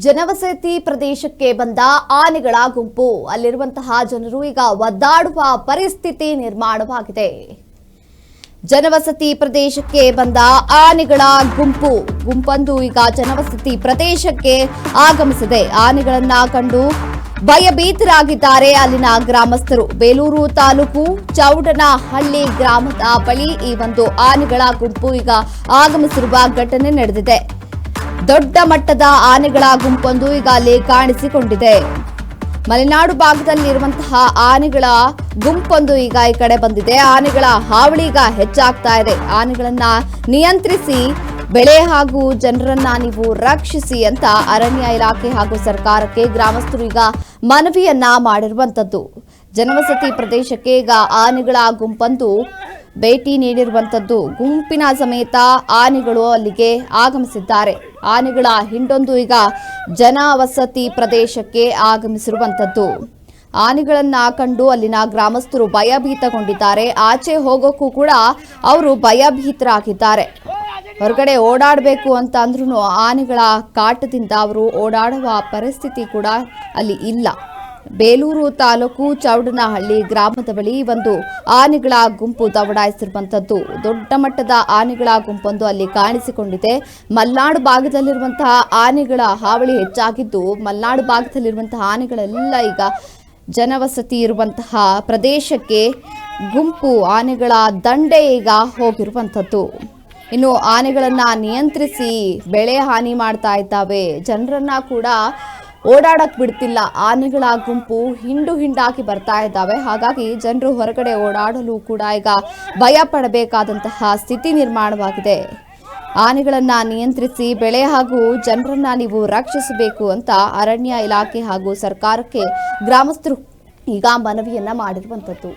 ಜನವಸತಿ ಪ್ರದೇಶಕ್ಕೆ ಬಂದ ಆನೆಗಳ ಗುಂಪು ಅಲ್ಲಿರುವಂತಹ ಜನರು ಈಗ ಒದ್ದಾಡುವ ಪರಿಸ್ಥಿತಿ ನಿರ್ಮಾಣವಾಗಿದೆ. ಜನವಸತಿ ಪ್ರದೇಶಕ್ಕೆ ಬಂದ ಆನೆಗಳ ಗುಂಪೊಂದು ಈಗ ಜನವಸತಿ ಪ್ರದೇಶಕ್ಕೆ ಆಗಮಿಸಿದೆ. ಆನೆಗಳನ್ನ ಕಂಡು ಭಯಭೀತರಾಗಿದ್ದಾರೆ ಅಲ್ಲಿನ ಗ್ರಾಮಸ್ಥರು. ಬೇಲೂರು ತಾಲೂಕು ಚೌಡನಹಳ್ಳಿ ಗ್ರಾಮದ ಬಳಿ ಈ ಒಂದು ಆನೆಗಳ ಗುಂಪು ಈಗ ಆಗಮಿಸಿರುವ ಘಟನೆ ನಡೆದಿದೆ. ದೊಡ್ಡ ಮಟ್ಟದ ಆನೆಗಳ ಗುಂಪೊಂದು ಈಗ ಅಲ್ಲಿ ಕಾಣಿಸಿಕೊಂಡಿದೆ. ಮಲೆನಾಡು ಭಾಗದಲ್ಲಿರುವಂತಹ ಆನೆಗಳ ಗುಂಪೊಂದು ಈಗ ಈ ಕಡೆ ಬಂದಿದೆ. ಆನೆಗಳ ಹಾವಳಿ ಈಗ ಹೆಚ್ಚಾಗ್ತಾ ಇದೆ. ಆನೆಗಳನ್ನ ನಿಯಂತ್ರಿಸಿ ಬೆಳೆ ಹಾಗೂ ಜನರನ್ನ ನೀವು ರಕ್ಷಿಸಿ ಅಂತ ಅರಣ್ಯ ಇಲಾಖೆ ಹಾಗೂ ಸರ್ಕಾರಕ್ಕೆ ಗ್ರಾಮಸ್ಥರು ಈಗ ಮನವಿಯನ್ನ ಮಾಡಿರುವಂತದ್ದು. ಜನವಸತಿ ಪ್ರದೇಶಕ್ಕೆ ಈಗ ಆನೆಗಳ ಗುಂಪೊಂದು ಭೇಟಿ ನೀಡಿರುವಂತದ್ದು. ಗುಂಪಿನ ಸಮೇತ ಆನೆಗಳು ಅಲ್ಲಿಗೆ ಆಗಮಿಸಿದ್ದಾರೆ. ಆನೆಗಳ ಹಿಂಡೊಂದು ಈಗ ಜನವಸತಿ ಪ್ರದೇಶಕ್ಕೆ ಆಗಮಿಸಿರುವಂತದ್ದು. ಆನೆಗಳನ್ನ ಕಂಡು ಅಲ್ಲಿನ ಗ್ರಾಮಸ್ಥರು ಭಯಭೀತಗೊಂಡಿದ್ದಾರೆ. ಆಚೆ ಹೋಗೋಕ್ಕೂ ಕೂಡ ಅವರು ಭಯಭೀತರಾಗಿದ್ದಾರೆ. ಹೊರಗಡೆ ಓಡಾಡಬೇಕು ಅಂತ ಅಂದ್ರೂ ಆನೆಗಳ ಕಾಟದಿಂದ ಅವರು ಓಡಾಡುವ ಪರಿಸ್ಥಿತಿ ಕೂಡ ಅಲ್ಲಿ ಇಲ್ಲ. ಬೇಲೂರು ತಾಲೂಕು ಚೌಡನಹಳ್ಳಿ ಗ್ರಾಮದ ಬಳಿ ಒಂದು ಆನೆಗಳ ಗುಂಪು ದೌಡಾಯಿಸಿರುವಂತದ್ದು. ದೊಡ್ಡ ಮಟ್ಟದ ಆನೆಗಳ ಗುಂಪೊಂದು ಅಲ್ಲಿ ಕಾಣಿಸಿಕೊಂಡಿದೆ. ಮಲೆನಾಡು ಭಾಗದಲ್ಲಿರುವಂತಹ ಆನೆಗಳ ಹಾವಳಿ ಹೆಚ್ಚಾಗಿದ್ದು, ಮಲೆನಾಡು ಭಾಗದಲ್ಲಿರುವಂತಹ ಆನೆಗಳೆಲ್ಲ ಈಗ ಜನವಸತಿ ಇರುವಂತಹ ಪ್ರದೇಶಕ್ಕೆ ಗುಂಪು ಆನೆಗಳ ದಂಡೆ ಈಗ ಹೋಗಿರುವಂತದ್ದು. ಇನ್ನು ಆನೆಗಳನ್ನ ನಿಯಂತ್ರಿಸಿ ಬೆಳೆ ಹಾನಿ ಮಾಡ್ತಾ ಇದ್ದಾವೆ. ಜನರನ್ನ ಕೂಡ ಓಡಾಡಕ್ ಬಿಡ್ತಿಲ್ಲ. ಆನೆಗಳ ಗುಂಪು ಹಿಂಡಾಗಿ ಬರ್ತಾ ಇದ್ದಾವೆ. ಹಾಗಾಗಿ ಜನರು ಹೊರಗಡೆ ಓಡಾಡಲು ಕೂಡ ಈಗ ಭಯ ಪಡಬೇಕಾದಂತಹ ಸ್ಥಿತಿ ನಿರ್ಮಾಣವಾಗಿದೆ. ಆನೆಗಳನ್ನ ನಿಯಂತ್ರಿಸಿ ಬೆಳೆ ಹಾಗೂ ಜನರನ್ನ ನೀವು ರಕ್ಷಿಸಬೇಕು ಅಂತ ಅರಣ್ಯ ಇಲಾಖೆ ಹಾಗೂ ಸರ್ಕಾರಕ್ಕೆ ಗ್ರಾಮಸ್ಥರು ಈಗ ಮನವಿಯನ್ನ ಮಾಡಿರುವಂತದ್ದು.